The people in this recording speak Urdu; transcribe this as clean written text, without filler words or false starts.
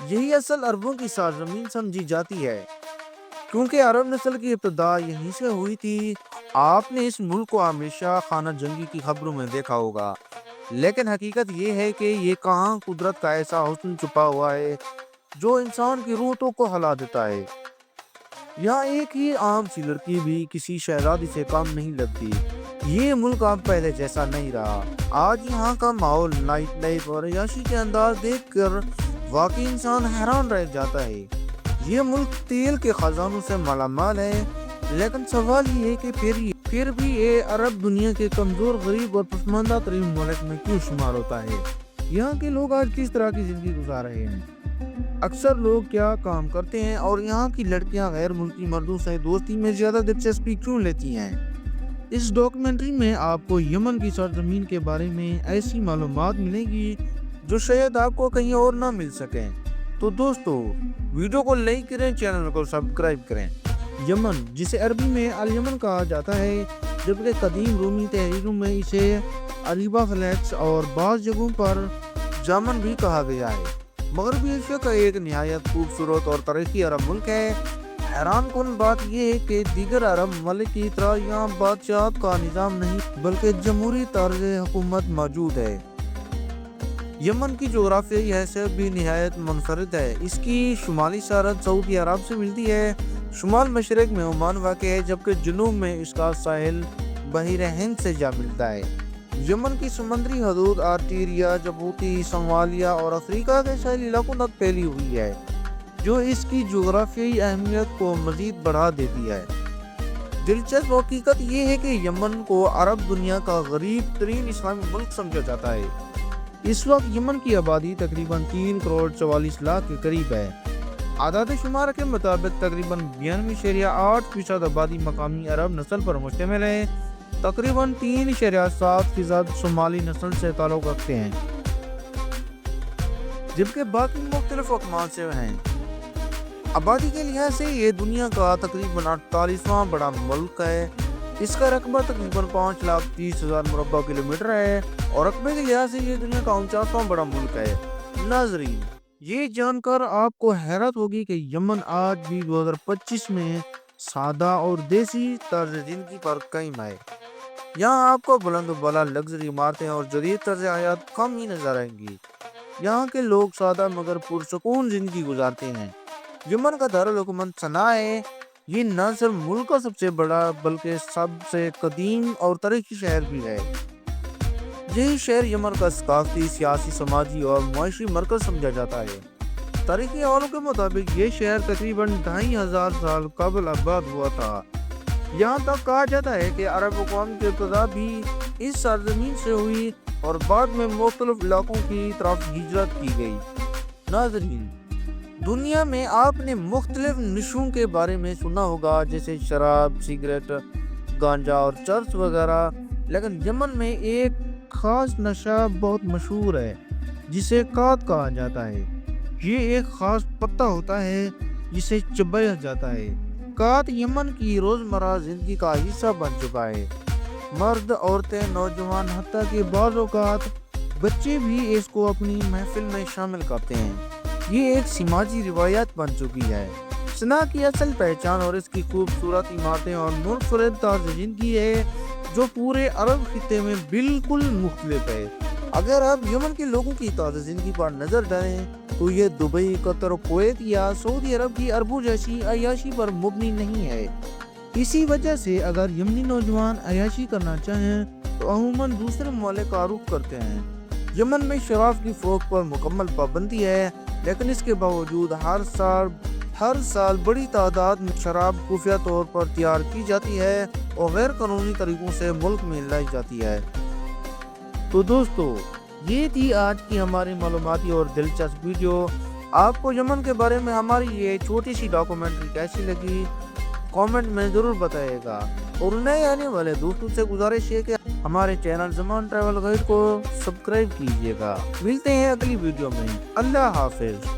یہی اصل عربوں کی سرزمین سمجھی جاتی ہے، کیونکہ عرب نسل کی ابتدا یہیں سے ہوئی تھی۔ آپ نے اس ملک کو ہمیشہ خانہ جنگی کی خبروں میں دیکھا ہوگا، لیکن حقیقت یہ ہے کہ یہ کہاں قدرت کا ایسا حسن چھپا ہوا ہے جو انسان کی روحوں کو ہلا دیتا ہے۔ یہاں ایک ہی عام سی لڑکی بھی کسی شہزادی سے کم نہیں لگتی۔ یہ ملک اب پہلے جیسا نہیں رہا۔ آج یہاں کا ماحول، نائٹ لائف اور عیاشی کے انداز دیکھ کر واقعی انسان حیران رہ جاتا ہے۔ یہ ملک تیل کے خزانوں سے مالا مال ہے، لیکن سوال یہ ہے کہ پھر بھی یہ عرب دنیا کے کمزور، غریب اور پسماندہ ترین ملک میں کیوں شمار ہوتا ہے؟ یہاں کے لوگ آج کس طرح کی زندگی گزار رہے ہیں؟ اکثر لوگ کیا کام کرتے ہیں؟ اور یہاں کی لڑکیاں غیر ملکی مردوں سے دوستی میں زیادہ دلچسپی کیوں لیتی ہیں؟ اس ڈاکیومنٹری میں آپ کو یمن کی سرزمین کے بارے میں ایسی معلومات ملیں گی جو شاید آپ کو کہیں اور نہ مل سکیں۔ تو دوستو، ویڈیو کو لائک کریں، چینل کو سبسکرائب کریں۔ یمن، جسے عربی میں الیمن کہا جاتا ہے، جبکہ قدیم رومی تحریروں میں اسے اریبا فلیکس اور بعض جگہوں پر جامن بھی کہا گیا ہے، مغربی ایشیا کا ایک نہایت خوبصورت اور تاریخی عرب ملک ہے۔ حیران کن بات یہ ہے کہ دیگر عرب ممالک کی طرح یہاں بادشاہت کا نظام نہیں بلکہ جمہوری طرز حکومت موجود ہے۔ یمن کی جغرافیائی حیثیت بھی نہایت منفرد ہے۔ اس کی شمالی سرحد سعودی عرب سے ملتی ہے، شمال مشرق میں عمان واقع ہے، جبکہ جنوب میں اس کا ساحل بحیرہ ہند سے جا ملتا ہے۔ یمن کی سمندری حدود آرٹیریا، جبوتی، صومالیہ اور افریقہ کے ساحلی علاقوں تک پھیلی ہوئی ہے، جو اس کی جغرافیائی اہمیت کو مزید بڑھا دیتی ہے۔ دلچسپ حقیقت یہ ہے کہ یمن کو عرب دنیا کا غریب ترین اسلامی ملک سمجھا جاتا ہے۔ اس وقت یمن کی آبادی تقریباً 3 کروڑ 44 لاکھ کے قریب ہے۔ اعداد شمار کے مطابق تقریباً 92.8% آبادی مقامی عرب نسل پر مشتمل ہے۔ تقریباً 3.7% شمالی نسل سے تعلق رکھتے ہیں، جبکہ باقی مختلف اقوام سے ہیں۔ آبادی کے لحاظ سے یہ دنیا کا تقریباً 48واں بڑا ملک ہے۔ اس کا رقبہ تقریباً 5,30,000 مربع کلومیٹر ہے، اور رقبے کے لحاظ سے یہ دنیا کا 49واں بڑا ملک ہے۔ ناظرین، یہ جان کر آپ کو حیرت ہوگی کہ یمن آج بھی 2025 میں سادہ اور دیسی طرز زندگی پر قائم ہے۔ یہاں آپ کو بلند و بالا لگژری عمارتیں اور جدید طرز حیات کم ہی نظر آئیں گی۔ یہاں کے لوگ سادہ مگر پرسکون زندگی گزارتے ہیں۔ یمن کا دارالحکومت صنعا ہے۔ یہ نہ صرف ملک کا سب سے بڑا بلکہ سب سے قدیم اور تاریخی شہر بھی ہے۔ یہی شہر یمن کا ثقافتی، سیاسی، سماجی اور معاشی مرکز سمجھا جاتا ہے۔ تاریخی حوالوں کے مطابق یہ شہر تقریباً 2500 سال قبل آباد ہوا تھا۔ یہاں تک کہا جاتا ہے کہ عرب اقوام کی ابتدا بھی اس سرزمین سے ہوئی اور بعد میں مختلف علاقوں کی طرف ہجرت کی گئی۔ ناظرین، دنیا میں آپ نے مختلف نشوں کے بارے میں سنا ہوگا، جیسے شراب، سگریٹ، گانجا اور چرس وغیرہ، لیکن یمن میں ایک خاص نشہ بہت مشہور ہے جسے قات کہا جاتا ہے۔ یہ ایک خاص پتہ ہوتا ہے جسے چبایا جاتا ہے۔ قات یمن کی روزمرہ زندگی کا حصہ بن چکا ہے۔ مرد، عورتیں، نوجوان، حتیٰ کہ بعض اوقات بچے بھی اس کو اپنی محفل میں شامل کرتے ہیں۔ یہ ایک سماجی روایت بن چکی ہے۔ صنعا کی اصل پہچان اور اس کی خوبصورت عمارتیں اور منفرد طرز زندگی ہے جو پورے عرب خطے میں بالکل مختلف ہے۔ اگر آپ یمن کے لوگوں کی طرز زندگی پر نظر ڈالیں تو یہ دبئی، قطر، کویت یا سعودی عرب کی عربوں جیسی عیاشی پر مبنی نہیں ہے۔ اسی وجہ سے اگر یمنی نوجوان عیاشی کرنا چاہیں تو عموماً دوسرے ممالک کا رخ کرتے ہیں۔ یمن میں شراب کی فروخت پر مکمل پابندی ہے، لیکن اس کے باوجود ہر سال بڑی تعداد میں شراب خفیہ طور پر تیار کی جاتی ہے اور غیر قانونی طریقوں سے ملک میں لائی جاتی ہے۔ تو دوستو، یہ تھی آج کی ہماری معلوماتی اور دلچسپ ویڈیو۔ آپ کو یمن کے بارے میں ہماری یہ چھوٹی سی ڈاکومنٹری کیسی لگی، کامنٹ میں ضرور بتائیے گا، اور نئے آنے والے دوستوں سے گزارش ہے کہ ہمارے چینل زمان ٹریول گائیڈ کو سبسکرائب کیجیے گا۔ ملتے ہیں اگلی ویڈیو میں۔ اللہ حافظ۔